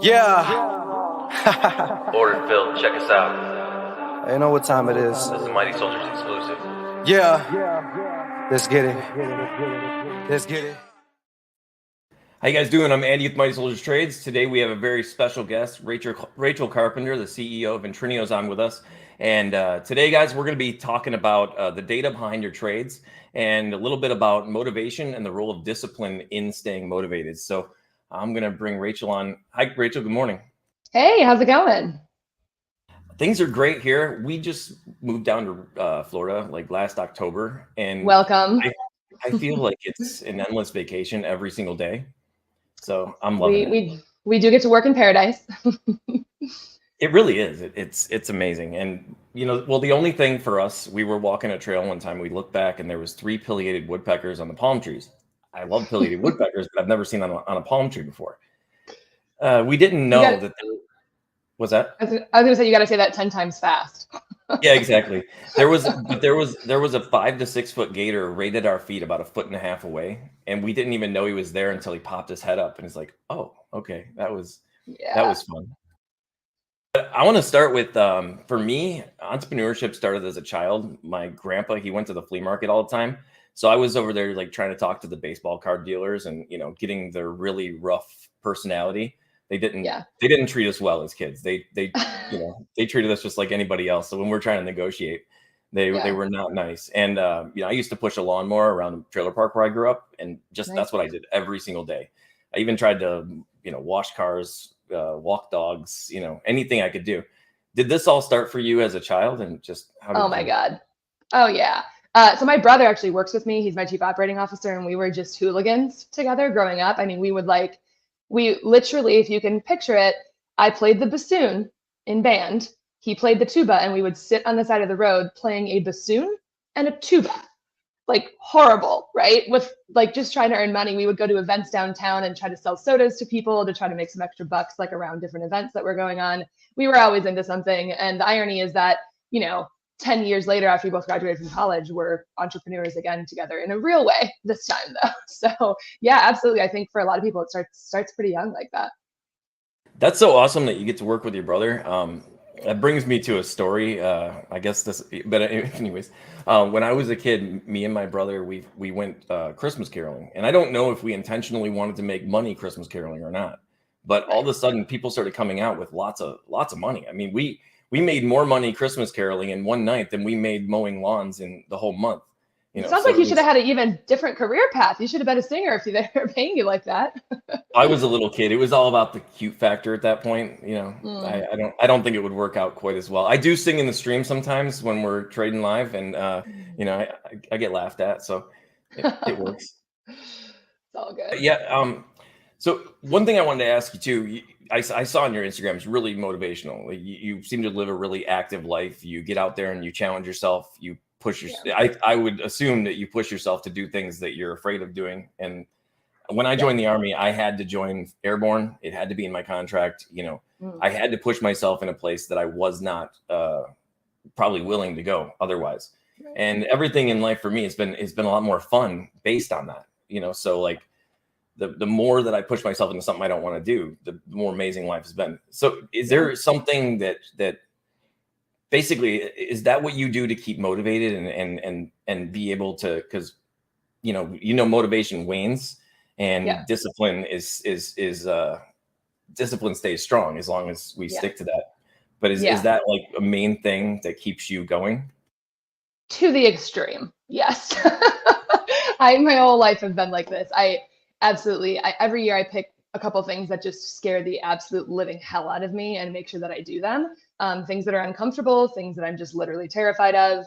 Yeah. Order filled. Check us out. You know what time it is. This is a Mighty Soldiers exclusive. Yeah. Let's get it. Let's get it. How you guys doing? I'm Andy with Mighty Soldiers Trades. Today we have a very special guest, Rachel Carpenter, the CEO of Intrinio, is on with us. And today, guys, we're going to be talking about the data behind your trades and a little bit about motivation and the role of discipline in staying motivated. So I'm going to bring Rachel on. Hi, Rachel. Good morning. Hey, how's it going? Things are great here. We just moved down to Florida like last October, and Welcome. I feel like it's an endless vacation every single day. So I'm loving it. We do get to work in paradise. It really is. It's amazing. And you know, well, the only thing for us, we were walking a trail one time. We looked back, and there was 3 pileated woodpeckers on the palm trees. I love pileated woodpeckers, but I've never seen them on a palm tree before. We didn't know that. Was that? I was gonna say you got to say that 10 times fast. Yeah, exactly. There was a 5 to 6 foot gator right at our feet, about 1.5 feet away, and we didn't even know he was there until he popped his head up, and he's like, "Oh, okay, that was fun." But I want to start with, for me, entrepreneurship started as a child. My grandpa, he went to the flea market all the time, so I was over there like trying to talk to the baseball card dealers and getting their really rough personality. They didn't treat us well as kids. They they treated us just like anybody else. So when we're trying to negotiate, they were not nice. And I used to push a lawnmower around the trailer park where I grew up, and that's what I did every single day. I even tried to wash cars, walk dogs, anything I could do. Did this all start for you as a child? And just oh my God. Oh yeah. So my brother actually works with me. He's my chief operating officer, and we were just hooligans together growing up. I mean, we literally, if you can picture it, I played the bassoon in band. He played the tuba, and we would sit on the side of the road playing a bassoon and a tuba. Like horrible, right? With like just trying to earn money. We would go to events downtown and try to sell sodas to people to try to make some extra bucks, like around different events that were going on. We were always into something. And the irony is that, 10 years later, after we both graduated from college, we're entrepreneurs again together in a real way this time, though. So yeah, absolutely. I think for a lot of people, it starts pretty young like that. That's so awesome that you get to work with your brother. That brings me to a story. I guess but anyways, when I was a kid, me and my brother, we went Christmas caroling, and I don't know if we intentionally wanted to make money Christmas caroling or not, but all of a sudden people started coming out with lots of money. I mean, we made more money Christmas caroling in one night than we made mowing lawns in the whole month. It sounds like you should have had an even different career path. You should have been a singer if they were paying you like that. I was a little kid. It was all about the cute factor at that point. I don't think it would work out quite as well. I do sing in the stream sometimes when we're trading live, and I get laughed at, so it works. It's all good. Yeah. So one thing I wanted to ask you too, I saw on your Instagram, it's really motivational. You seem to live a really active life. You get out there and you challenge yourself. You push yourself. I would assume that you push yourself to do things that you're afraid of doing. And when I joined the Army, I had to join airborne. It had to be in my contract. I had to push myself in a place that I was not probably willing to go otherwise. Right. And everything in life for me has been a lot more fun based on that. So like the more that I push myself into something I don't want to do, the more amazing life has been. So is there something that basically, is that what you do to keep motivated and be able to, because motivation wanes and discipline discipline stays strong as long as we stick to that. But is that like a main thing that keeps you going? To the extreme, yes. My whole life have been like this. Every year I pick a couple things that just scare the absolute living hell out of me and make sure that I do them. Things that are uncomfortable, things that I'm just literally terrified of.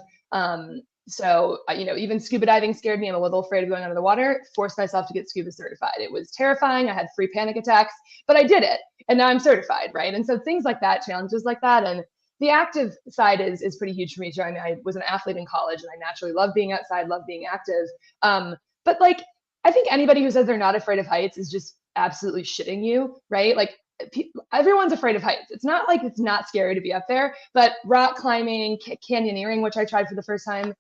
So, even scuba diving scared me. I'm a little afraid of going under the water. Forced myself to get scuba certified. It was terrifying. I had free panic attacks, but I did it. And now I'm certified, right? And so things like that, challenges like that. And the active side is pretty huge for me. I mean, I was an athlete in college, and I naturally love being outside, love being active. But like, I think anybody who says they're not afraid of heights is just absolutely shitting you, right? Like, everyone's afraid of heights. It's not like it's not scary to be up there, but rock climbing, canyoneering, which I tried for the first time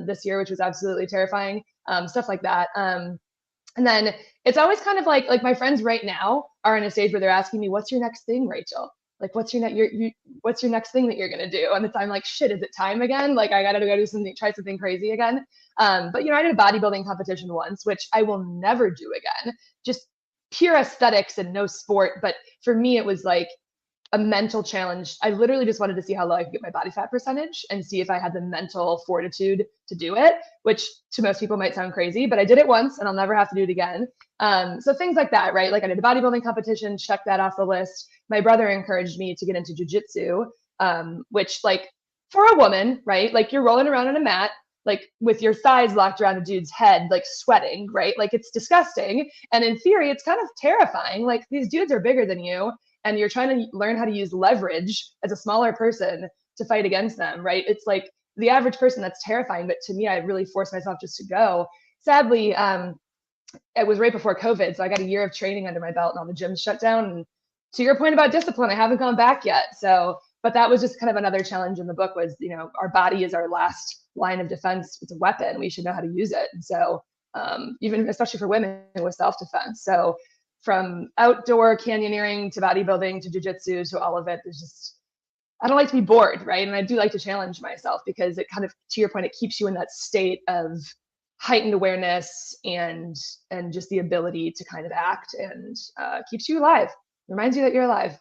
this year, which was absolutely terrifying, stuff like that. And then it's always kind of like my friends right now are in a stage where they're asking me, what's your next thing, Rachel? Like, what's your what's your next thing that you're gonna do? And I'm like, shit, is it time again? Like, I gotta go do something, try something crazy again. But I did a bodybuilding competition once, which I will never do again. Just pure aesthetics and no sport. But for me, it was like a mental challenge. I literally just wanted to see how low I could get my body fat percentage and see if I had the mental fortitude to do it, which to most people might sound crazy, but I did it once and I'll never have to do it again. So things like that, right? Like I did a bodybuilding competition, check that off the list. My brother encouraged me to get into jujitsu, which like for a woman, right? Like you're rolling around on a mat, like with your thighs locked around a dude's head, like sweating, right? Like it's disgusting. And in theory, it's kind of terrifying. Like these dudes are bigger than you and you're trying to learn how to use leverage as a smaller person to fight against them, right? It's like the average person, that's terrifying. But to me, I really forced myself just to go. Sadly, it was right before COVID. So I got a year of training under my belt and all the gyms shut down. And to your point about discipline, I haven't gone back yet. So, but that was just kind of another challenge in the book was, our body is our last line of defense. It's a weapon. We should know how to use it. And so even especially for women with self-defense. So from outdoor canyoneering to bodybuilding to jujitsu to all of it, there's just, I don't like to be bored, right? And I do like to challenge myself because it kind of, to your point, it keeps you in that state of heightened awareness and just the ability to kind of act and keeps you alive. Reminds you that you're alive.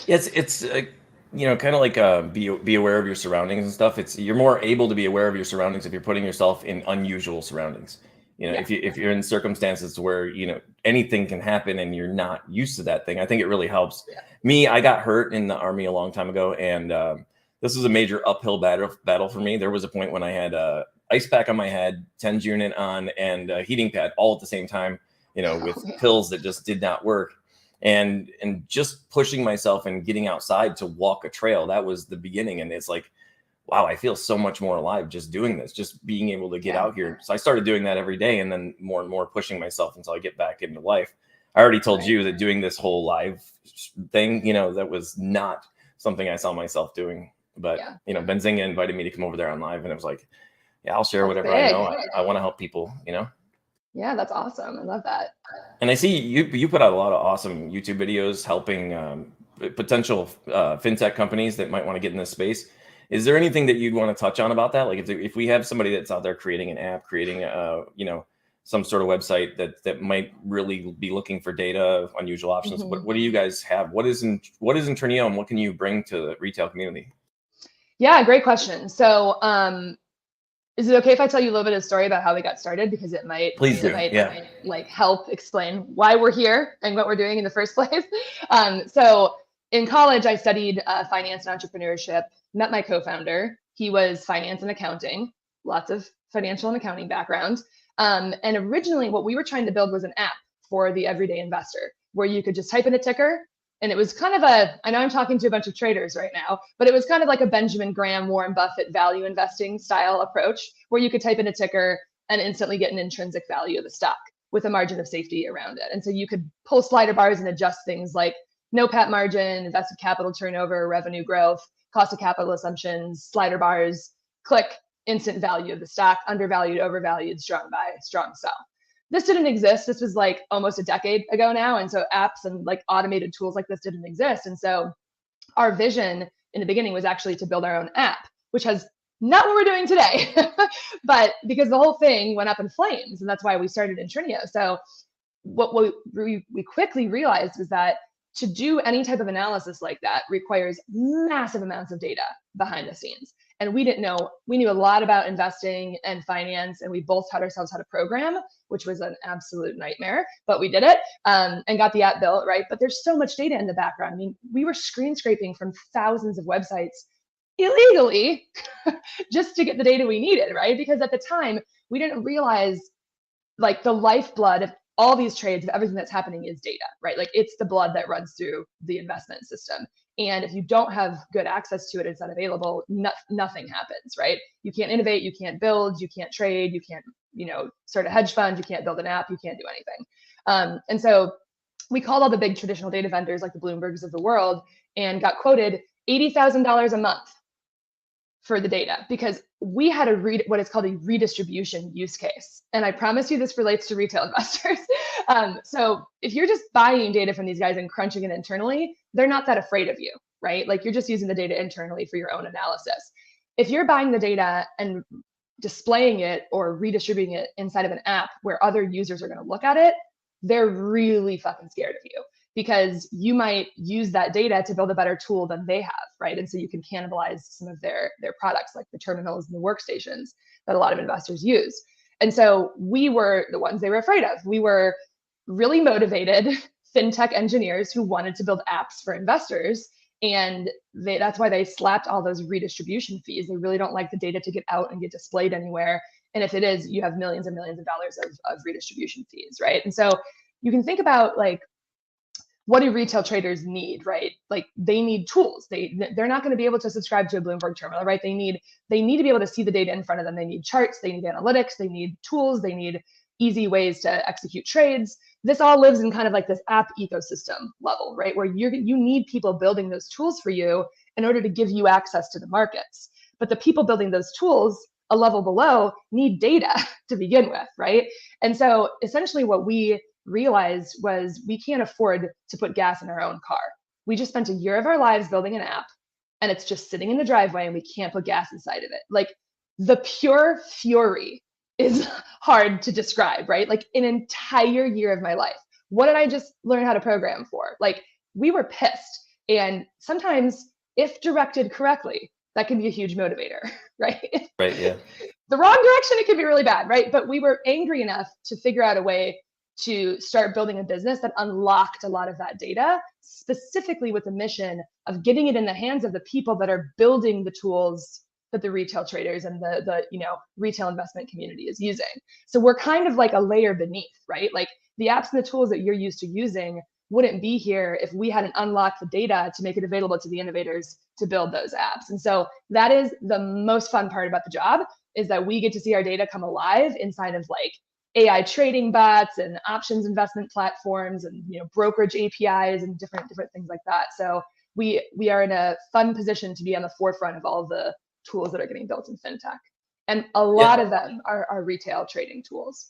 It's kind of like be aware of your surroundings and stuff. You're more able to be aware of your surroundings if you're putting yourself in unusual surroundings. If you're in circumstances where anything can happen and you're not used to that thing, I think it really helps. Me, I got hurt in the Army a long time ago, and this was a major uphill battle for me. There was a point when I had a ice pack on my head, TENS unit on, and a heating pad all at the same time, with pills that just did not work. And just pushing myself and getting outside to walk a trail, that was the beginning. And it's like, wow, I feel so much more alive just doing this, just being able to get out here. So I started doing that every day, and then more and more pushing myself until I get back into life. I already told you that doing this whole live thing, that was not something I saw myself doing. But, Benzinga invited me to come over there on live, and it was like, yeah, I'll share whatever I know. I want to help people, Yeah, that's awesome. I love that. And I see you put out a lot of awesome YouTube videos helping potential fintech companies that might want to get in this space. Is there anything that you'd want to touch on about that? Like if we have somebody that's out there creating an app, creating some sort of website that might really be looking for data, unusual options. What do you guys have? What is Intrinio, and what can you bring to the retail community? Yeah, great question. So is it okay if I tell you a little bit of a story about how we got started? Because it might, might help explain why we're here and what we're doing in the first place. So in college, I studied finance and entrepreneurship, met my co-founder. He was finance and accounting, lots of financial and accounting background. And originally what we were trying to build was an app for the everyday investor where you could just type in a ticker. And it was kind of I know I'm talking to a bunch of traders right now, but it was kind of like a Benjamin Graham, Warren Buffett value investing style approach where you could type in a ticker and instantly get an intrinsic value of the stock with a margin of safety around it. And so you could pull slider bars and adjust things like NOPAT margin, invested capital turnover, revenue growth, cost of capital assumptions, slider bars, click, instant value of the stock, undervalued, overvalued, strong buy, strong sell. This didn't exist. This was like almost a decade ago now. And so apps and like automated tools like this didn't exist. And so our vision in the beginning was actually to build our own app, which has not what we're doing today, but because the whole thing went up in flames. And that's why we started Intrinio. So what we quickly realized was that to do any type of analysis like that requires massive amounts of data behind the scenes. And we didn't know, we knew a lot about investing and finance, and we both taught ourselves how to program, which was an absolute nightmare, but we did it and got the app built, right? But there's so much data in the background. I mean, we were screen scraping from thousands of websites illegally just to get the data we needed, right? Because at the time, we didn't realize like the lifeblood of all these trades, of everything that's happening is data, right? Like it's the blood that runs through the investment system. And if you don't have good access to it, it's not available, nothing happens, right? You can't innovate, you can't build, you can't trade, you can't, start a hedge fund, you can't build an app, you can't do anything. And so we called all the big traditional data vendors like the Bloombergs of the world and got quoted $80,000 a month for the data because we had what is called a redistribution use case. And I promise you this relates to retail investors. So if you're just buying data from these guys and crunching it internally, they're not that afraid of you, right? Like you're just using the data internally for your own analysis. If you're buying the data and displaying it or redistributing it inside of an app where other users are going to look at it, they're really fucking scared of you, because you might use that data to build a better tool than they have, right? And so you can cannibalize some of their products, like the terminals and the workstations that a lot of investors use. And so we were the ones they were afraid of. We were really motivated fintech engineers who wanted to build apps for investors. And that's why they slapped all those redistribution fees. They really don't like the data to get out and get displayed anywhere. And if it is, you have millions and millions of dollars of redistribution fees, right? And so you can think about like, what do retail traders need, right? Like they need tools. They're not going to be able to subscribe to a Bloomberg terminal, right? They need to be able to see the data in front of them. They need charts, they need analytics, they need tools, they need easy ways to execute trades. This all lives in kind of like this app ecosystem level, right? Where you need people building those tools for you in order to give you access to the markets. But the people building those tools a level below need data to begin with, right? And so essentially what we realized was we can't afford to put gas in our own car. We just spent a year of our lives building an app and it's just sitting in the driveway and we can't put gas inside of it. Like the pure fury is hard to describe, right? Like an entire year of my life. What did I just learn how to program for? Like we were pissed. And sometimes if directed correctly, that can be a huge motivator, right? Right, yeah. The wrong direction, it can be really bad, right? But we were angry enough to figure out a way to start building a business that unlocked a lot of that data, specifically with the mission of getting it in the hands of the people that are building the tools that the retail traders and the retail investment community is using. So we're kind of like a layer beneath, right? Like the apps and the tools that you're used to using wouldn't be here if we hadn't unlocked the data to make it available to the innovators to build those apps. And so that is the most fun part about the job, is that we get to see our data come alive inside of like AI trading bots and options investment platforms and brokerage APIs and different things like that. So we are in a fun position to be on the forefront of all the tools that are getting built in fintech, and a lot of them are retail trading tools.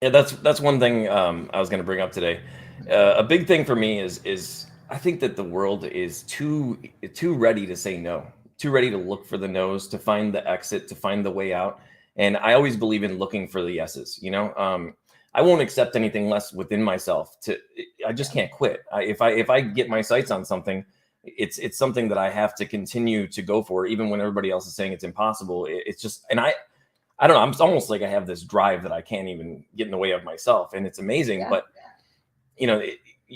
Yeah, that's one thing I was going to bring up today. A big thing for me is I think that the world is too ready to say no, too ready to look for the no's, to find the exit, to find the way out. And I always believe in looking for the yeses. I won't accept anything less within myself. I just can't quit. If I get my sights on something, it's something that I have to continue to go for, even when everybody else is saying it's impossible. It's just, and I don't know. It's almost like I have this drive that I can't even get in the way of myself, and it's amazing. Yeah. But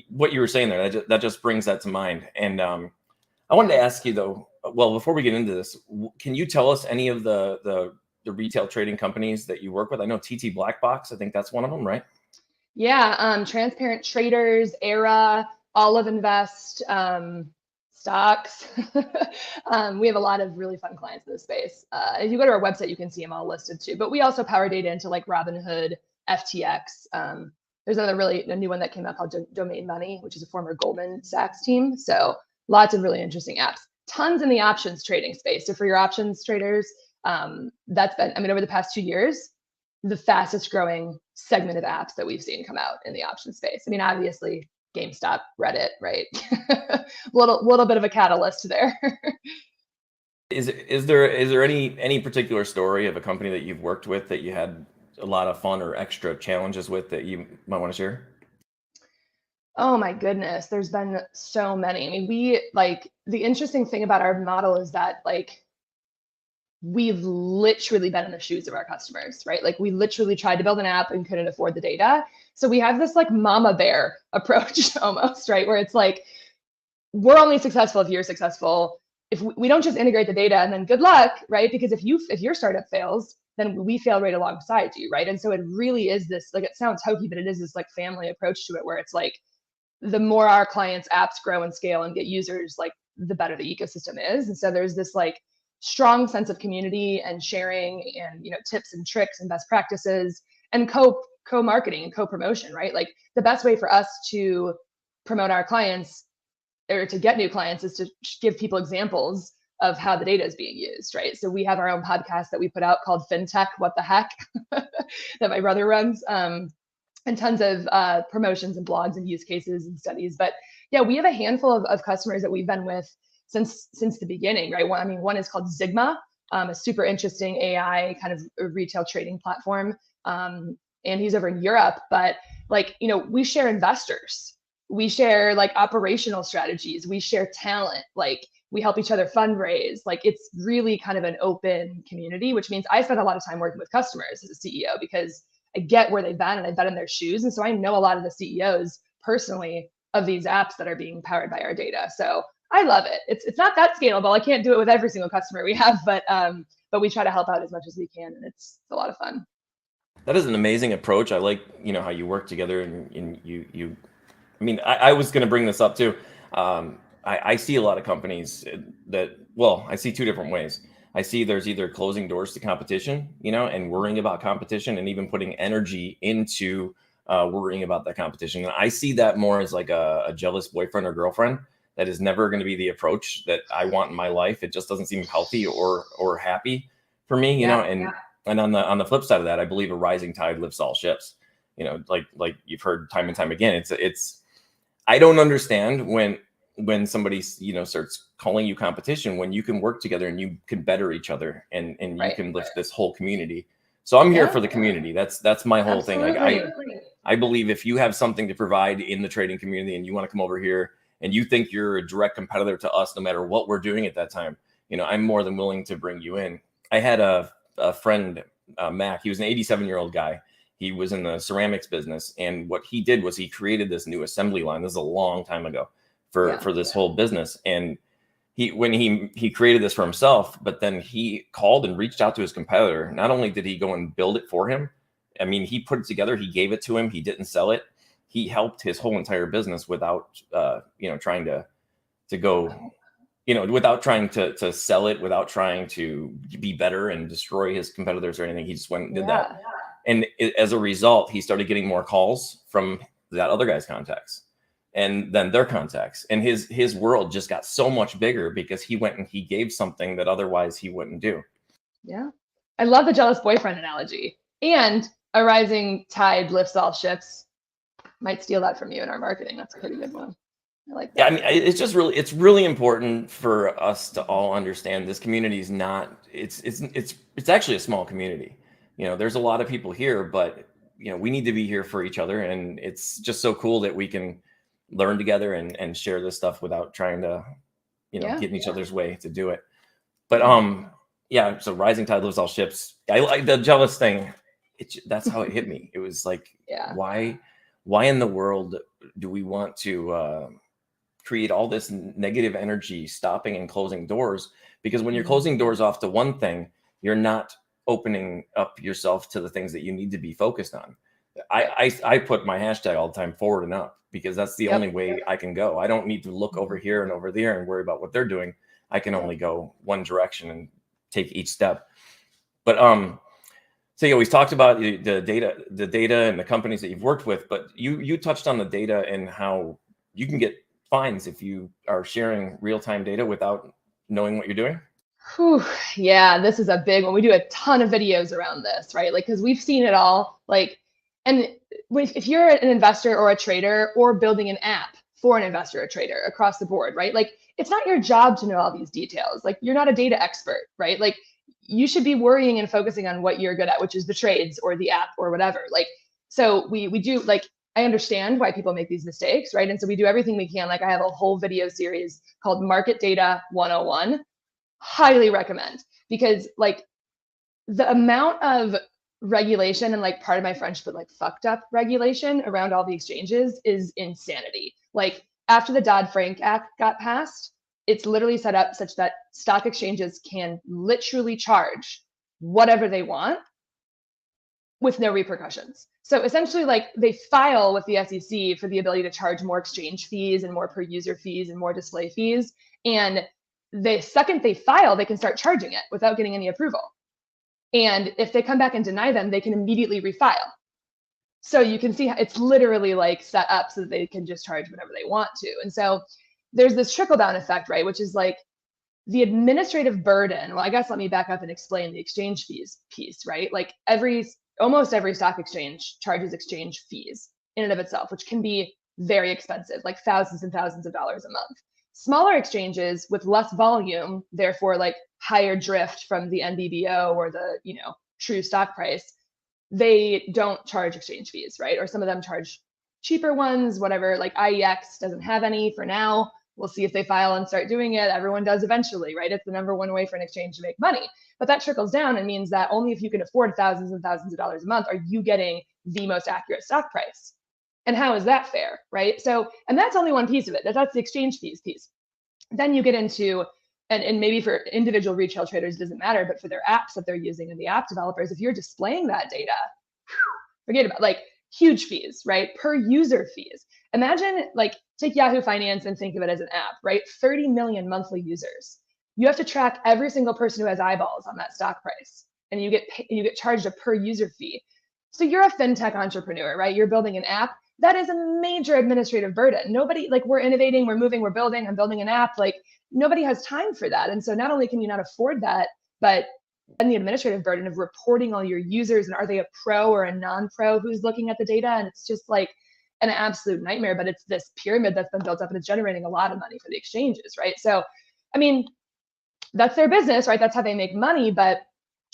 what you were saying there, that just brings that to mind. And I wanted to ask you though. Well, before we get into this, can you tell us any of the retail trading companies that you work with? I know TT Blackbox, I think that's one of them, right? Yeah, Transparent Traders, Era, Olive Invest, Stocks. We have a lot of really fun clients in this space. If you go to our website, you can see them all listed too. But we also power data into like Robinhood, FTX. There's a new one that came out called Domain Money, which is a former Goldman Sachs team. So lots of really interesting apps. Tons in the options trading space. So for your options traders, that's been, over the past 2 years, the fastest growing segment of apps that we've seen come out in the option space. Obviously GameStop, Reddit, right? little bit of a catalyst there. Is there any particular story of a company that you've worked with that you had a lot of fun or extra challenges with that you might want to share? Oh my goodness, there's been so many. The interesting thing about our model is that we've literally been in the shoes of our customers, right? Like we literally tried to build an app and couldn't afford the data. So we have this like mama bear approach almost, right? Where it's like, we're only successful if you're successful. If we don't just integrate the data and then good luck, right? Because if your startup fails, then we fail right alongside you, right? And so it really is this, like, it sounds hokey, but it is this like family approach to it, where it's like, the more our clients' apps grow and scale and get users, like the better the ecosystem is. And so there's this like strong sense of community and sharing and tips and tricks and best practices and co-marketing and co-promotion, right? Like the best way for us to promote our clients or to get new clients is to give people examples of how the data is being used, right? So we have our own podcast that we put out called FinTech, What the Heck, that my brother runs, and tons of promotions and blogs and use cases and studies. But yeah, we have a handful of customers that we've been with since the beginning, right? One is called Zigma, a super interesting AI kind of retail trading platform. And he's over in Europe, but like, we share investors, we share like operational strategies, we share talent, like we help each other fundraise. Like it's really kind of an open community, which means I spend a lot of time working with customers as a CEO because I get where they've been and I've been in their shoes. And so I know a lot of the CEOs personally of these apps that are being powered by our data. So I love it. It's not that scalable. I can't do it with every single customer we have, but we try to help out as much as we can, and it's a lot of fun. That is an amazing approach. I like, how you work together and you I mean, I was going to bring this up too. I see a lot of companies that, I see two different ways. I see there's either closing doors to competition, and worrying about competition and even putting energy into worrying about that competition. And I see that more as like a jealous boyfriend or girlfriend. That is never going to be the approach that I want in my life. It just doesn't seem healthy or happy for me, And on the flip side of that, I believe a rising tide lifts all ships. Like you've heard time and time again. It's I don't understand when somebody starts calling you competition when you can work together and you can better each other and you can lift this whole community. So I'm here for the community. That's my whole thing. Like I believe if you have something to provide in the trading community and you want to come over here and you think you're a direct competitor to us, no matter what we're doing at that time, I'm more than willing to bring you in. I had a friend, Mac. He was an 87-year-old guy. He was in the ceramics business. And what he did was he created this new assembly line. This is a long time ago for this whole business. And when he created this for himself, but then he called and reached out to his competitor. Not only did he go and build it for him, I mean, he put it together, he gave it to him, he didn't sell it. He helped his whole entire business without, trying to go, without trying to sell it, without trying to be better and destroy his competitors or anything. He just went and did that. And as a result, he started getting more calls from that other guy's contacts and then their contacts. And his world just got so much bigger because he went and he gave something that otherwise he wouldn't do. Yeah. I love the jealous boyfriend analogy. And a rising tide lifts all ships. Might steal that from you in our marketing. That's a pretty good one. I like that. Yeah, I mean, it's really important for us to all understand this community is not, it's actually a small community. There's a lot of people here, but we need to be here for each other. And it's just so cool that we can learn together and share this stuff without trying to, get in each other's way to do it. But so rising tide lifts all ships. I like the jealous thing. That's how it hit me. It was like, why in the world do we want to create all this negative energy stopping and closing doors? Because when you're closing doors off to one thing, you're not opening up yourself to the things that you need to be focused on. I put my hashtag all the time, forward and up, because that's the only way I can go. I don't need to look over here and over there and worry about what they're doing. I can only go one direction and take each step. But so you always talked about the data and the companies that you've worked with, but you touched on the data and how you can get fines if you are sharing real-time data without knowing what you're doing. Whew, yeah, this is a big one. We do a ton of videos around this, right? Like, because we've seen it all. Like, and if you're an investor or a trader or building an app for an investor or trader across the board, right? Like, it's not your job to know all these details. Like, you're not a data expert, right? Like, you should be worrying and focusing on what you're good at, which is the trades or the app or whatever. Like, so we do, like, I understand why people make these mistakes, right? And so we do everything we can. Like, I have a whole video series called Market Data 101. Highly recommend, because like the amount of regulation and, like, part of my French, but like fucked up regulation around all the exchanges is insanity. Like, after the Dodd-Frank Act got passed, it's literally set up such that stock exchanges can literally charge whatever they want with no repercussions. So essentially, like, they file with the SEC for the ability to charge more exchange fees and more per user fees and more display fees. And the second they file, they can start charging it without getting any approval. And if they come back and deny them, they can immediately refile. So you can see how it's literally like set up so that they can just charge whatever they want to. And so there's this trickle down effect, right? Which is like, the administrative burden, well, I guess let me back up and explain the exchange fees piece, right? Like almost every stock exchange charges exchange fees in and of itself, which can be very expensive, like thousands and thousands of dollars a month. Smaller exchanges with less volume, therefore like higher drift from the NBBO or the, true stock price, they don't charge exchange fees, right? Or some of them charge cheaper ones, whatever. Like IEX doesn't have any for now. We'll see if they file and start doing it. Everyone does eventually, right? It's the number one way for an exchange to make money. But that trickles down and means that only if you can afford thousands and thousands of dollars a month are you getting the most accurate stock price. And how is that fair, right? So, and that's only one piece of it. That's the exchange fees piece. Then you get into, and maybe for individual retail traders, it doesn't matter, but for their apps that they're using and the app developers, if you're displaying that data, forget about like huge fees, right? Per user fees. Imagine like take Yahoo Finance and think of it as an app, right? 30 million monthly users. You have to track every single person who has eyeballs on that stock price, and you get charged a per user fee. So you're a fintech entrepreneur, right? You're building an app. That is a major administrative burden. Nobody, like we're innovating, we're moving, we're building, I'm building an app, like nobody has time for that. And so not only can you not afford that, but then the administrative burden of reporting all your users and are they a pro or a non-pro who's looking at the data. And it's just like an absolute nightmare, but it's this pyramid that's been built up and it's generating a lot of money for the exchanges, right? So, I mean, that's their business, right? That's how they make money, but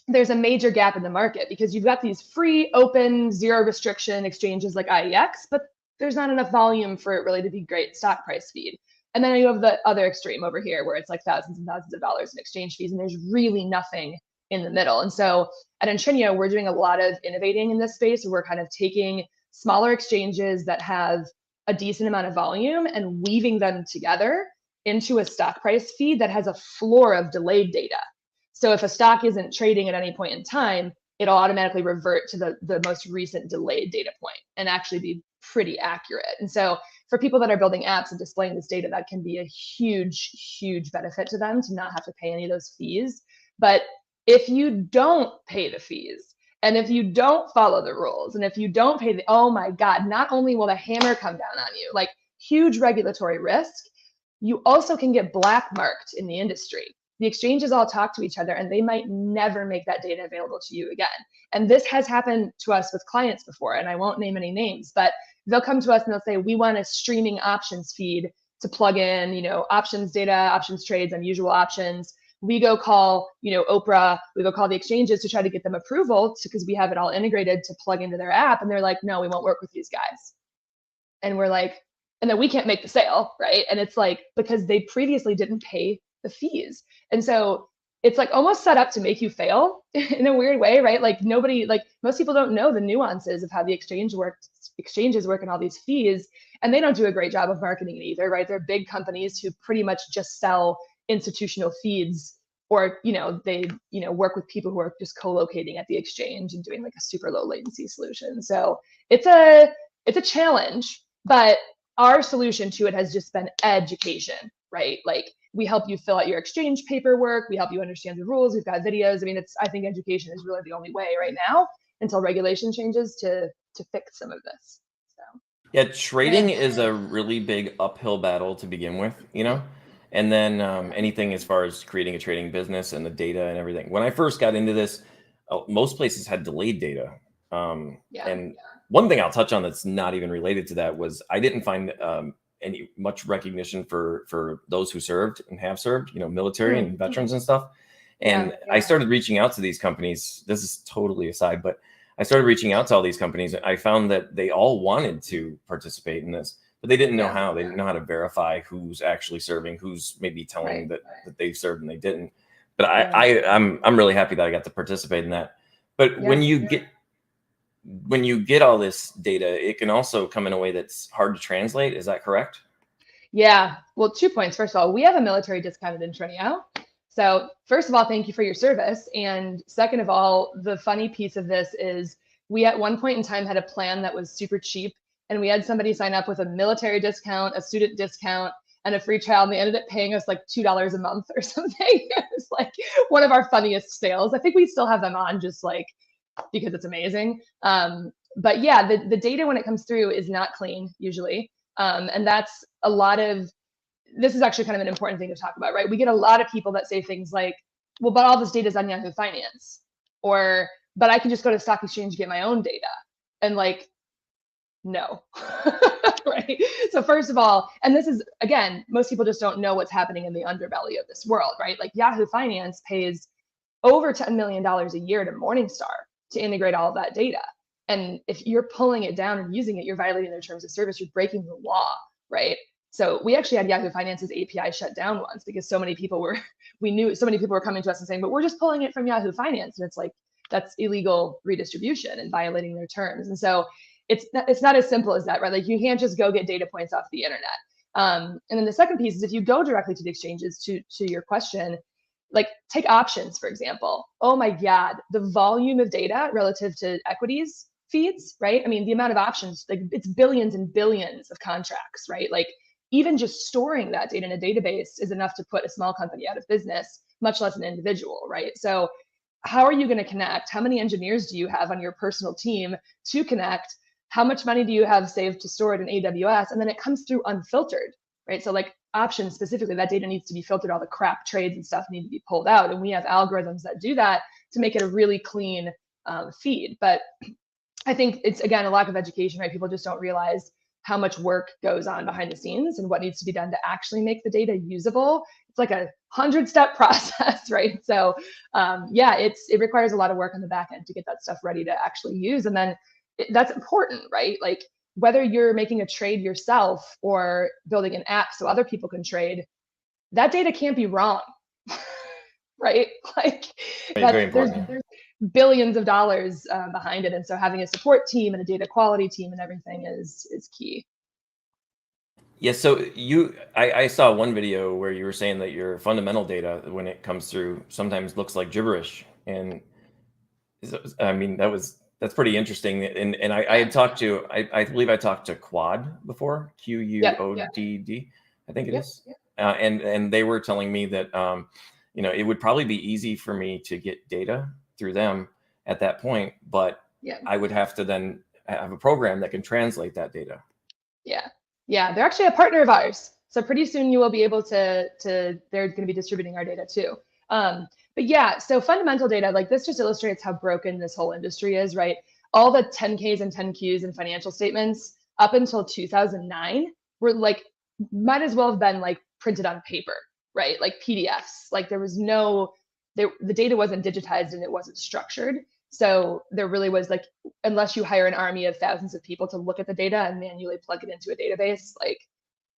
there's a major gap in the market because you've got these free, open, zero restriction exchanges like IEX, but there's not enough volume for it really to be great stock price feed. And then you have the other extreme over here where it's like thousands and thousands of dollars in exchange fees and there's really nothing in the middle. And so at Intrinio, we're doing a lot of innovating in this space. We're kind of taking smaller exchanges that have a decent amount of volume and weaving them together into a stock price feed that has a floor of delayed data. So if a stock isn't trading at any point in time, it'll automatically revert to the most recent delayed data point and actually be pretty accurate. And so for people that are building apps and displaying this data, that can be a huge, huge benefit to them to not have to pay any of those fees. But if you don't pay the fees, and if you don't follow the rules, and if you don't pay oh my God, not only will the hammer come down on you, like huge regulatory risk, you also can get black marked in the industry. The exchanges all talk to each other and they might never make that data available to you again. And this has happened to us with clients before, and I won't name any names, but they'll come to us and they'll say, we want a streaming options feed to plug in, options data, options trades, unusual options. We go call, Oprah, we go call the exchanges to try to get them approval because we have it all integrated to plug into their app. And they're like, no, we won't work with these guys. And we're like, and then we can't make the sale, right? And it's like, because they previously didn't pay the fees. And so it's like almost set up to make you fail in a weird way, right? Like most people don't know the nuances of how the exchanges work and all these fees. And they don't do a great job of marketing it either, right? They're big companies who pretty much just sell institutional feeds or, they, work with people who are just co-locating at the exchange and doing like a super low latency solution. So it's a challenge, but our solution to it has just been education, right? Like we help you fill out your exchange paperwork. We help you understand the rules. We've got videos. I mean, I think education is really the only way right now until regulation changes to fix some of this. So yeah, trading is a really big uphill battle to begin with, and then anything as far as creating a trading business and the data and everything. When I first got into this, most places had delayed data. And one thing I'll touch on that's not even related to that was I didn't find any much recognition for those who served and have served, military and veterans and stuff. And I started reaching out to these companies. This is totally aside, but I started reaching out to all these companies. I found that they all wanted to participate in this, but they didn't know how. They didn't know how to verify who's actually serving, who's maybe telling that they served and they didn't. But I'm really happy that I got to participate in that. But when you get all this data, it can also come in a way that's hard to translate. Is that correct? Yeah. Well, 2 points. First of all, we have a military discount at Intrinio. So first of all, thank you for your service. And second of all, the funny piece of this is we at one point in time had a plan that was super cheap. And we had somebody sign up with a military discount, a student discount, and a free trial. And they ended up paying us like $2 a month or something. It was like one of our funniest sales. I think we still have them on just like because it's amazing. But yeah, the data when it comes through is not clean usually. And that's a lot of this is actually kind of an important thing to talk about, right? We get a lot of people that say things like, well, but all this data is on Yahoo Finance, or, but I can just go to stock exchange and get my own data. And like, no, right? So first of all, and this is, again, most people just don't know what's happening in the underbelly of this world, right? Like Yahoo Finance pays over $10 million a year to Morningstar to integrate all of that data. And if you're pulling it down and using it, you're violating their terms of service, you're breaking the law, right? So we actually had Yahoo Finance's API shut down once because so many people were, we knew so many people were coming to us and saying, but we're just pulling it from Yahoo Finance. And it's like, that's illegal redistribution and violating their terms. And so it's not as simple as that, right? Like you can't just go get data points off the internet. And then the second piece is if you go directly to the exchanges, to your question, like take options, for example. Oh my God, the volume of data relative to equities feeds, right? I mean, the amount of options, like it's billions and billions of contracts, right? Like even just storing that data in a database is enough to put a small company out of business, much less an individual, right? So how are you going to connect? How many engineers do you have on your personal team to connect? How much money do you have saved to store it in AWS? And then it comes through unfiltered, right? So like options specifically, that data needs to be filtered. All the crap trades and stuff need to be pulled out. And we have algorithms that do that to make it a really clean feed. But I think it's, again, a lack of education, right? People just don't realize how much work goes on behind the scenes and what needs to be done to actually make the data usable. It's like a 100-step process, right? So yeah, it requires a lot of work on the back end to get that stuff ready to actually use. And then that's important, right? Like whether you're making a trade yourself or building an app so other people can trade, that data can't be wrong, right? Like there's billions of dollars behind it. And so having a support team and a data quality team and everything is key. Yeah, so I saw one video where you were saying that your fundamental data, when it comes through, sometimes looks like gibberish. And I mean, that's pretty interesting. And I had talked to, I believe I talked to Quad before, QUODD, I think it is. And they were telling me that, it would probably be easy for me to get data through them at that point, but I would have to then have a program that can translate that data. Yeah, they're actually a partner of ours. So pretty soon you will be able to they're going to be distributing our data too. But yeah, so fundamental data, like this just illustrates how broken this whole industry is, right? All the 10Ks and 10Qs and financial statements up until 2009 were like, might as well have been like printed on paper, right? Like PDFs, like there was the data wasn't digitized and it wasn't structured. So there really was like, unless you hire an army of thousands of people to look at the data and manually plug it into a database, like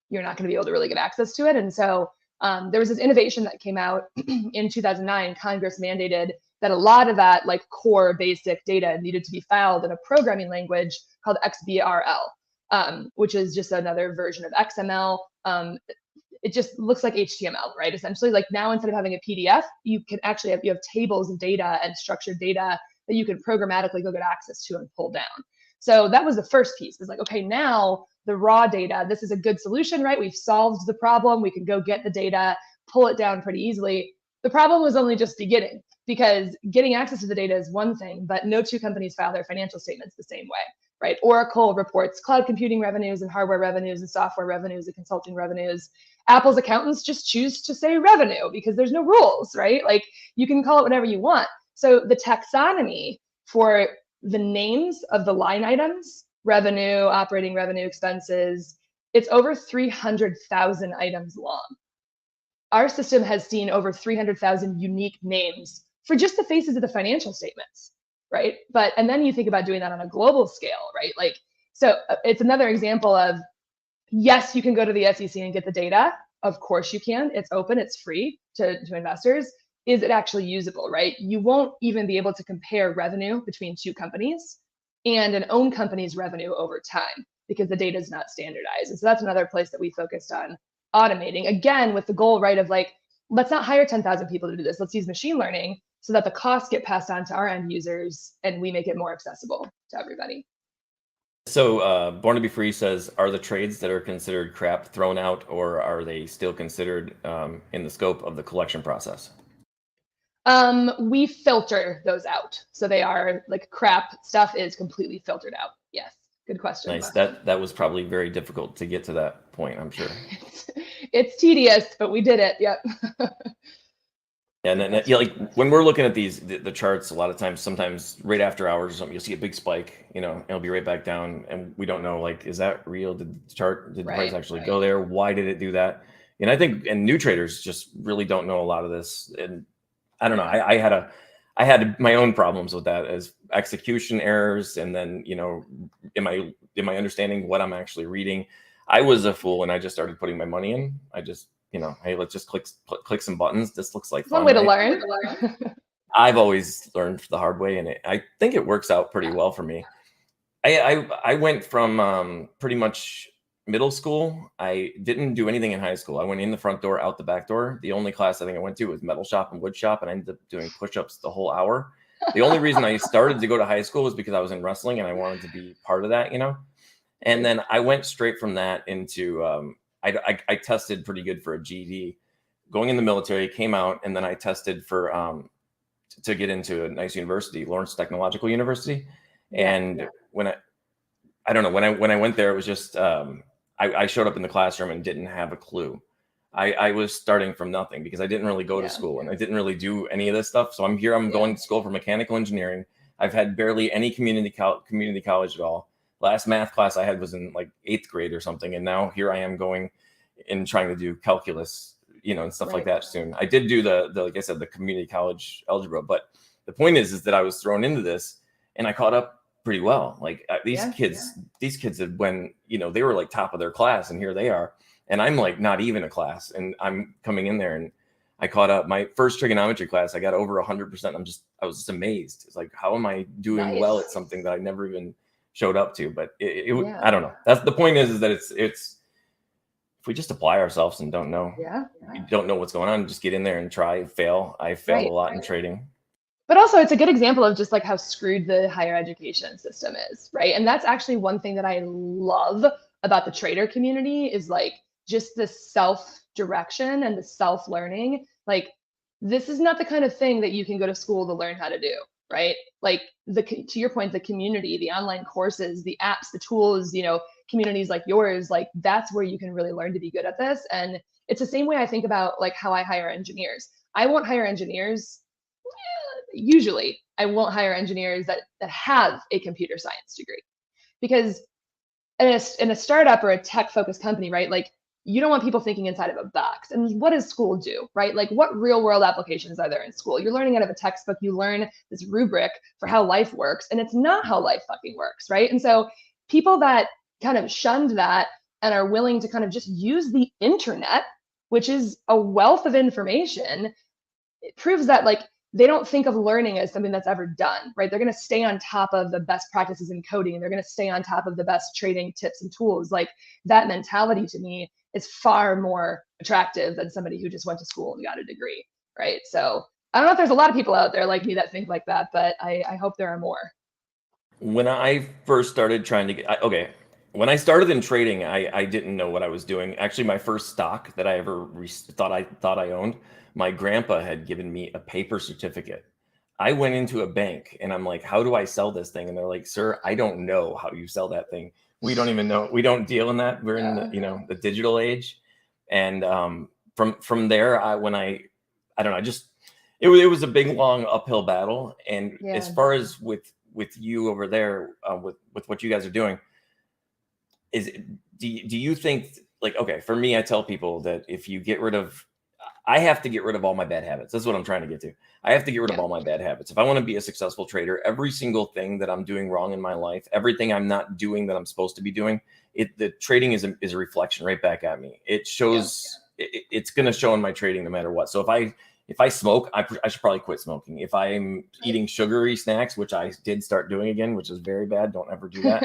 you're not going to be able to really get access to it. And so there was this innovation that came out in 2009. Congress mandated that a lot of that like core basic data needed to be filed in a programming language called XBRL, which is just another version of XML. It just looks like HTML, right? Essentially, like now instead of having a PDF, you can actually have tables of data and structured data that you can programmatically go get access to and pull down. So that was the first piece. It's like, okay, now the raw data, this is a good solution, right? We've solved the problem. We can go get the data, pull it down pretty easily. The problem was only just beginning because getting access to the data is one thing, but no two companies file their financial statements the same way, right? Oracle reports cloud computing revenues and hardware revenues and software revenues and consulting revenues. Apple's accountants just choose to say revenue because there's no rules, right? Like you can call it whatever you want. So the taxonomy for the names of the line items, revenue, operating revenue, expenses, it's over 300,000 items long. Our system has seen over 300,000 unique names for just the faces of the financial statements, right? And then you think about doing that on a global scale, right? Like, so it's another example of, yes, you can go to the SEC and get the data. Of course you can. It's open, it's free to investors. Is it actually usable, right? You won't even be able to compare revenue between two companies and an own company's revenue over time because the data is not standardized. And so that's another place that we focused on automating, again, with the goal, right, of like, let's not hire 10,000 people to do this. Let's use machine learning so that the costs get passed on to our end users and we make it more accessible to everybody. So Born to Be Free says, are the trades that are considered crap thrown out, or are they still considered in the scope of the collection process? We filter those out. So they are like crap stuff is completely filtered out. Yes. Good question. Nice. That was probably very difficult to get to that point, I'm sure. It's tedious, but we did it. Yep. And then, yeah, like when we're looking at the charts, a lot of times, sometimes right after hours or something, you'll see a big spike, it'll be right back down, and we don't know, like, is that real? Did the price actually go there? Why did it do that? And I think, and new traders just really don't know a lot of this. And I don't know, I had my own problems with that, as execution errors. And then, am I understanding what I'm actually reading? I was a fool, and I just started putting my money in. I just, hey, let's just click some buttons. This looks like fun. One way to learn. I've always learned the hard way, and I think it works out pretty well for me. I went from pretty much middle school. I didn't do anything in high school. I went in the front door, out the back door. The only class I think I went to was metal shop and wood shop, and I ended up doing push-ups the whole hour. The only reason I started to go to high school was because I was in wrestling and I wanted to be part of that, And then I went straight from that into I tested pretty good for a GED, going in the military, came out, and then I tested for to get into a nice university, Lawrence Technological University. And when I don't know, when I went there, it was just I showed up in the classroom and didn't have a clue. I was starting from nothing because I didn't really go to school, and I didn't really do any of this stuff. So I'm going to school for mechanical engineering. I've had barely any community college at all. Last math class I had was in like 8th grade or something. And now here I am going and trying to do calculus, and stuff like that soon. I did do the like I said, the community college algebra, but the point is that I was thrown into this and I caught up pretty well. Like these kids had, when, they were like top of their class, and here they are. And I'm like not even a class, and I'm coming in there, and I caught up. My first trigonometry class, I got over 100%. I was just amazed. It's like, how am I doing well at something that I never even showed up to? But I don't know. That's the point, is that it's if we just apply ourselves and don't know, you don't know what's going on, just get in there and try, fail. I failed a lot in trading. But also, it's a good example of just like how screwed the higher education system is, right? And that's actually one thing that I love about the trader community, is like just the self-direction and the self-learning. Like, this is not the kind of thing that you can go to school to learn how to do, right? Like, to your point, the community, the online courses, the apps, the tools, communities like yours, like that's where you can really learn to be good at this. And it's the same way I think about like how I hire engineers. I won't hire engineers. Usually I won't hire engineers that have a computer science degree, because in a startup or a tech focused company, right? Like, you don't want people thinking inside of a box. And what does school do, right? Like, what real world applications are there in school? You're learning out of a textbook. You learn this rubric for how life works, and it's not how life fucking works, right? And so people that kind of shunned that and are willing to kind of just use the internet, which is a wealth of information, it proves that like they don't think of learning as something that's ever done, right? They're going to stay on top of the best practices in coding, and they're going to stay on top of the best trading tips and tools. Like, that mentality to me is far more attractive than somebody who just went to school and got a degree, right? So I don't know if there's a lot of people out there like me that think like that, but I hope there are more. When I first started trying to get, when I started in trading, I didn't know what I was doing. Actually, my first stock that I ever thought I owned, my grandpa had given me a paper certificate. I went into a bank and I'm like, how do I sell this thing? And they're like, sir, I don't know how you sell that thing. We don't even know. We don't deal in that. We're in the, the digital age. And from there, I don't know, it was a big, long uphill battle. And as far as with you over there, with what you guys are doing, do you think, like, okay, for me, I tell people that if you I have to get rid of all my bad habits. That's what I'm trying to get to. I have to get rid of all my bad habits. If I want to be a successful trader, every single thing that I'm doing wrong in my life, everything I'm not doing that I'm supposed to be doing, the trading is a reflection right back at me. It shows, it's going to show in my trading no matter what. So if I smoke, I should probably quit smoking. If I'm eating sugary snacks, which I did start doing again, which is very bad, don't ever do that.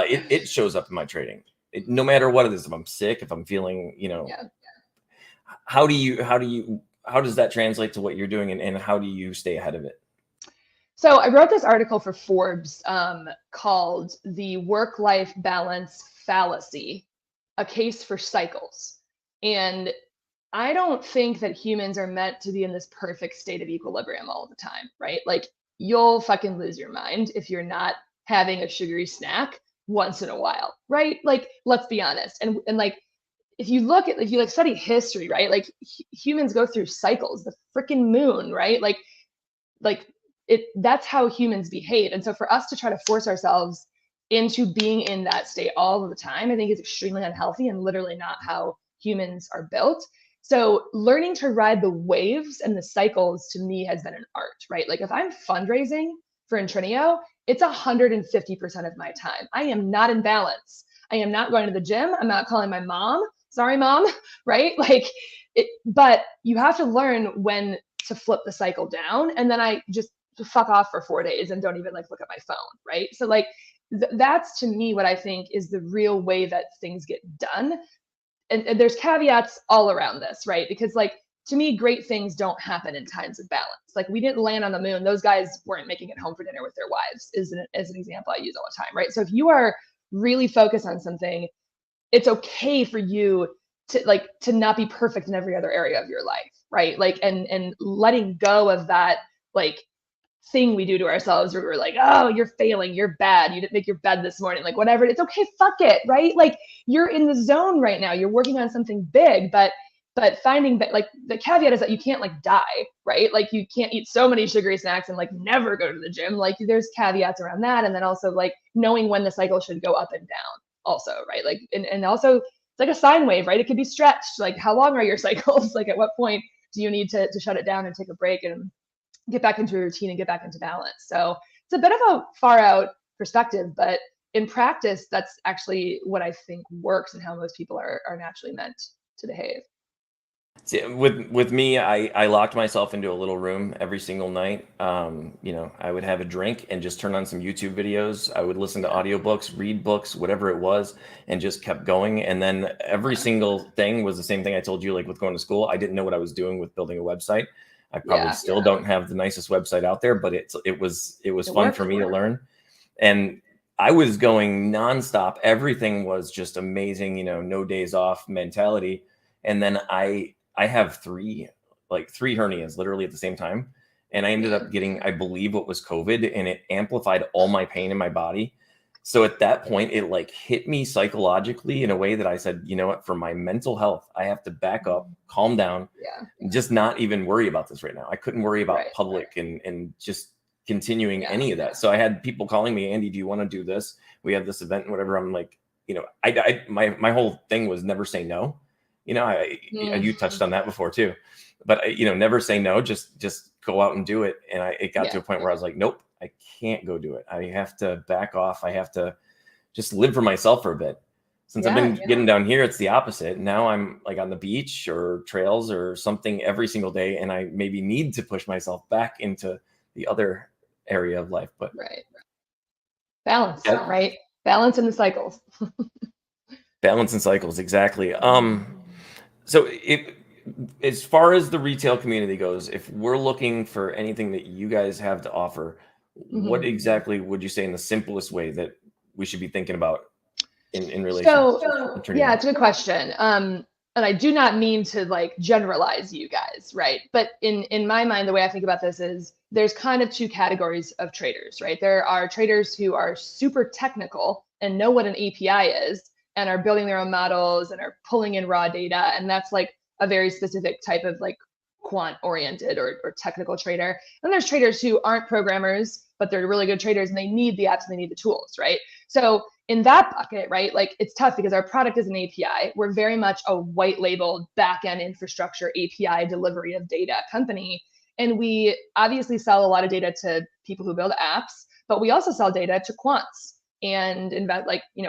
It shows up in my trading. No matter what it is, if I'm sick, if I'm feeling, how does that translate to what you're doing, and how do you stay ahead of it? So I wrote this article for Forbes called "The Work-Life Balance Fallacy: A Case for Cycles." And I don't think that humans are meant to be in this perfect state of equilibrium all the time, right? Like, you'll fucking lose your mind if you're not having a sugary snack once in a while, right? Like, let's be honest. And like, if you like study history, right? Like humans go through cycles, the freaking moon, right? Like that's how humans behave. And so for us to try to force ourselves into being in that state all of the time, I think is extremely unhealthy and literally not how humans are built. So learning to ride the waves and the cycles to me has been an art, right? Like if I'm fundraising for Intrinio, it's 150% of my time. I am not in balance. I am not going to the gym. I'm not calling my mom. Sorry, mom, right? But you have to learn when to flip the cycle down. And then I just fuck off for 4 days and don't even like look at my phone, right? So like that's to me what I think is the real way that things get done. And there's caveats all around this, right? Because like to me, great things don't happen in times of balance. Like we didn't land on the moon. Those guys weren't making it home for dinner with their wives, as an example I use all the time, right? So if you are really focused on something, it's okay for you to not be perfect in every other area of your life, right? Like and letting go of that like thing we do to ourselves where we're like, oh, you're failing, you're bad, you didn't make your bed this morning, like whatever. It's okay, fuck it, right? Like you're in the zone right now, you're working on something big, but finding that like the caveat is that you can't like die, right? Like you can't eat so many sugary snacks and like never go to the gym. Like there's caveats around that. And then also like knowing when the cycle should go up and down also, right? Like and also it's like a sine wave, right? It could be stretched. Like how long are your cycles? Like at what point do you need to shut it down and take a break and get back into a routine and get back into balance? So it's a bit of a far out perspective, but in practice, that's actually what I think works and how most people are naturally meant to behave. See, with me, I locked myself into a little room every single night. I would have a drink and just turn on some YouTube videos. I would listen to audiobooks, read books, whatever it was, and just kept going. And then every single thing was the same thing I told you, like with going to school. I didn't know what I was doing with building a website. I probably still don't have the nicest website out there, but it was fun for me to learn. And I was going nonstop. Everything was just amazing, no days off mentality. And then I have three hernias literally at the same time. And I ended up getting, I believe, what was COVID, and it amplified all my pain in my body. So at that point, it like hit me psychologically in a way that I said, you know what, for my mental health, I have to back up, calm down, and just not even worry about this right now. I couldn't worry about public and just continuing any of that. So I had people calling me, Andy, do you want to do this? We have this event and whatever. I'm like, my whole thing was never say no. You touched on that before too, but never say no, just go out and do it. And it got to a point where I was like, nope, I can't go do it. I have to back off. I have to just live for myself for a bit. Since I've been getting down here, it's the opposite. Now I'm like on the beach or trails or something every single day. And I maybe need to push myself back into the other area of life, but balance, right? Balance in the cycles. Balance and cycles. Exactly. So as far as the retail community goes, if we're looking for anything that you guys have to offer, what exactly would you say in the simplest way that we should be thinking about in relation? So yeah, it's a good question. And I do not mean to like generalize you guys, right? But in my mind, the way I think about this is there's kind of two categories of traders, right? There are traders who are super technical and know what an API is and are building their own models and are pulling in raw data. And that's like a very specific type of like quant oriented or technical trader. And there's traders who aren't programmers, but they're really good traders and they need the apps and they need the tools, right? So in that bucket, right, like it's tough because our product is an API. We're very much a white labeled backend infrastructure API delivery of data company. And we obviously sell a lot of data to people who build apps, but we also sell data to quants and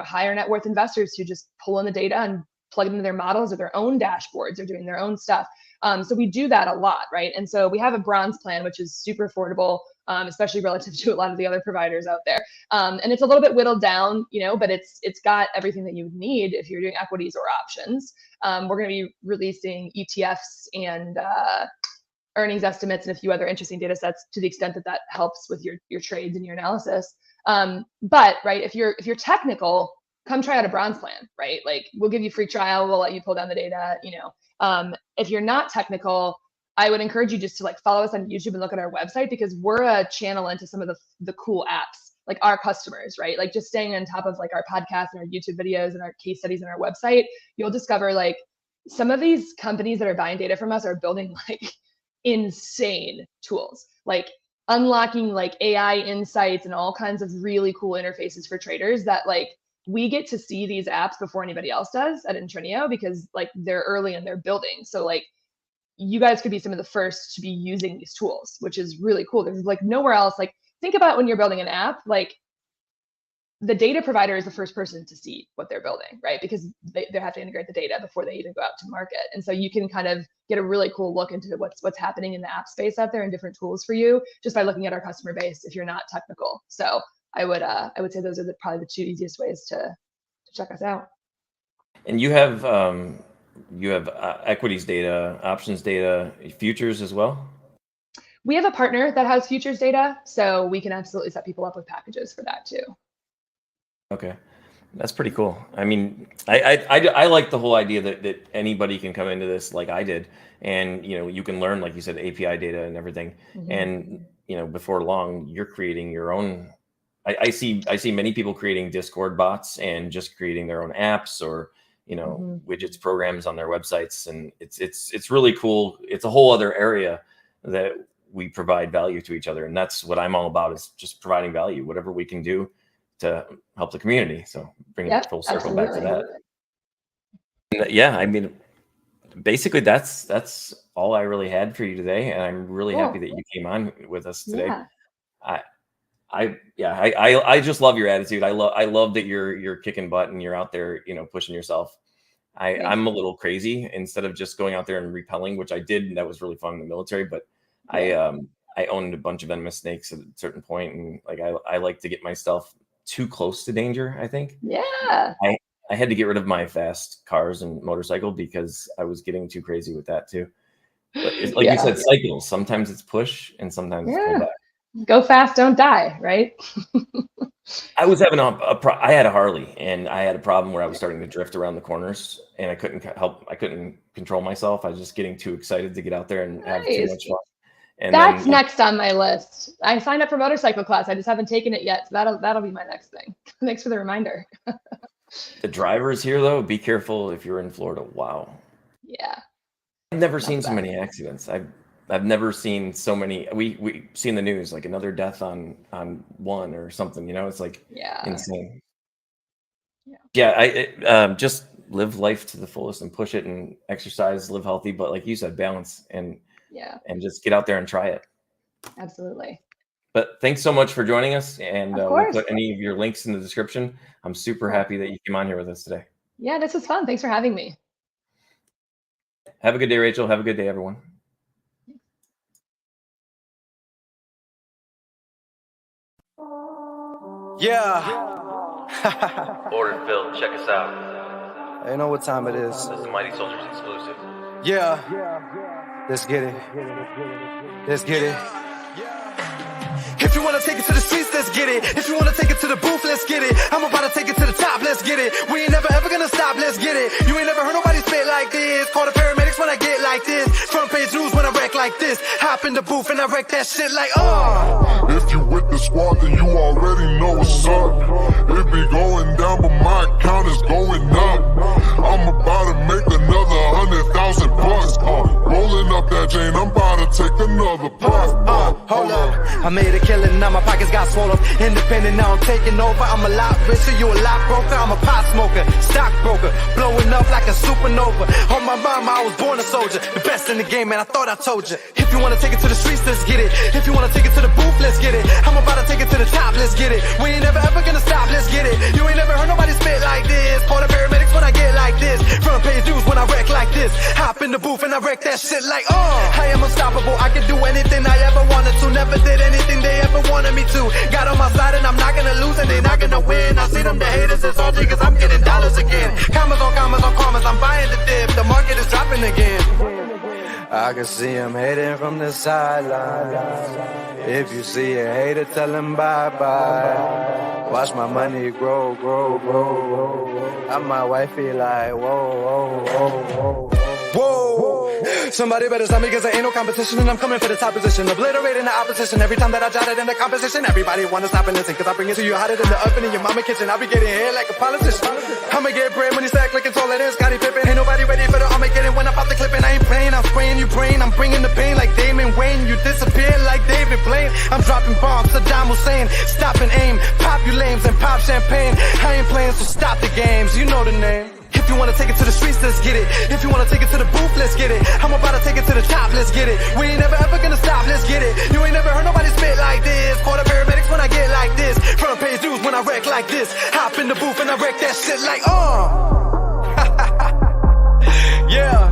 higher net worth investors who just pull in the data and plug it into their models or their own dashboards or doing their own stuff. So we do that a lot, right? And so we have a bronze plan, which is super affordable, especially relative to a lot of the other providers out there. And it's a little bit whittled down, but it's got everything that you would need if you're doing equities or options. We're going to be releasing ETFs and earnings estimates and a few other interesting data sets to the extent that that helps with your trades and your analysis. But right, if you're technical, come try out a bronze plan, right? Like we'll give you free trial, we'll let you pull down the data, if you're not technical, I would encourage you just to like follow us on YouTube and look at our website because we're a channel into some of the cool apps. like our customers, right? Like just staying on top of like our podcasts and our YouTube videos and our case studies and our website, you'll discover like some of these companies that are buying data from us are building like insane tools, like unlocking like AI insights and all kinds of really cool interfaces for traders that like we get to see these apps before anybody else does at Intrinio because like they're early in their building. So like you guys could be some of the first to be using these tools, which is really cool. There's like nowhere else. Like think about when you're building an app, like the data provider is the first person to see what they're building, right? Because they have to integrate the data before they even go out to market. And so you can kind of get a really cool look into what's happening in the app space out there and different tools for you just by looking at our customer base if you're not technical. So I would say those are probably the two easiest ways to check us out. And you have equities data, options data, futures as well? We have a partner that has futures data, so we can absolutely set people up with packages for that too. Okay, that's pretty cool. I mean, I like the whole idea that anybody can come into this like I did, and you can learn, like you said, API data and everything. Mm-hmm. And before long, you're creating your own. I see many people creating Discord bots and just creating their own apps or widgets, programs on their websites, and it's really cool. It's a whole other area that we provide value to each other, and that's what I'm all about, is just providing value, whatever we can do to help the community. So bring it full circle back to that. And yeah, I mean, basically that's all I really had for you today, and I'm really happy that you came on with us today. I just love your attitude. I love that you're kicking butt and you're out there, pushing yourself. I'm a little crazy. Instead of just going out there and repelling, which I did, and that was really fun in the military, but I owned a bunch of venomous snakes at a certain point, and like I like to get myself too close to danger, I think. Yeah. I had to get rid of my fast cars and motorcycle because I was getting too crazy with that too. But it's, like you said, cycles. Sometimes it's push and sometimes it's pull back. Go fast, don't die, right? I was having I had a Harley, and I had a problem where I was starting to drift around the corners, and I couldn't control myself. I was just getting too excited to get out there and have too much fun. And that's next on my list. I signed up for motorcycle class. I just haven't taken it yet. So that'll be my next thing. Thanks for the reminder. The drivers here, though, be careful if you're in Florida. Wow. Yeah. I've never seen so many accidents. I've never seen so many. We see in the news like another death on one or something. It's like insane. I just live life to the fullest and push it and exercise, live healthy, but like you said, balance and just get out there and try it. Absolutely. But thanks so much for joining us, and we'll put any of your links in the description. I'm super happy that you came on here with us today. Yeah, this was fun. Thanks for having me. Have a good day, Rachel. Have a good day, everyone. Yeah. Order filled. Check us out. You know what time it is. This is the Mighty Soldiers exclusive. Yeah. Let's get it. Let's get it. If you wanna take it to the streets, let's get it. If you wanna take it to the booth, let's get it. I'm about to take it to the top, let's get it. We ain't never ever gonna stop, let's get it. You ain't never heard nobody spit like this. Call the paramedics when I get like this. Front page news when I wreck like this. Hop in the booth and I wreck that shit like, If you with the squad, then you already know what's up. It be going down, but my account is going up. I'm about to make another 100,000 bucks. Rolling up that chain, I'm about to take another puff. Hold up, I made a killing, now my pockets got swollen. Independent, now I'm taking over. I'm a lot richer, you a lot broker. I'm a pot smoker, stockbroker, blowing up like a supernova. On my mama, I was born a soldier, the best in the game, man. I thought I told you. If you wanna take it to the streets, let's get it. If you wanna take it to the booth, let's get it. I'm about to take it to the top, let's get it. We ain't never ever gonna stop, let's get it. You ain't never heard nobody spit like this. Call the paramedics when I get like this. Front page news when I wreck like this. Hop in the booth and I wreck that shit like, I am unstoppable, I can do anything I ever wanted to. Never did anything they ever wanted me to. Got on my side and I'm not gonna lose and they not gonna win. I see them, the haters, it's all cause I'm getting dollars again. Commas on commas on commas, I'm buying the dip. The market is dropping again. I can see him hating from the sideline. If you see a hater, tell him bye-bye. Watch my money grow, grow, grow, grow. And my wifey like, whoa, whoa, whoa, whoa. Whoa, somebody better stop me cause there ain't no competition and I'm coming for the top position, obliterating the opposition. Every time that I jot it in the composition, everybody wanna stop and listen cause I bring it to you hotter than the oven in your mama kitchen. I'll be getting here like a politician. I'ma get bread when he stack looking taller than Scottie Pippen. Ain't nobody ready for the Armageddon when I pop the clipping. I ain't playing, I'm spraying you brain. I'm bringing the pain like Damon Wayne. You disappear like David Blaine. I'm dropping bombs, Saddam Hussein. Stop and aim, pop you lames and pop champagne. I ain't playing, so stop the games. You know the name. If you wanna take it to the streets, let's get it. If you wanna take it to the booth, let's get it. I'm about to take it to the top, let's get it. We ain't never ever gonna stop, let's get it. You ain't never heard nobody spit like this. Call the paramedics when I get like this. Front page news when I wreck like this. Hop in the booth and I wreck that shit like, yeah.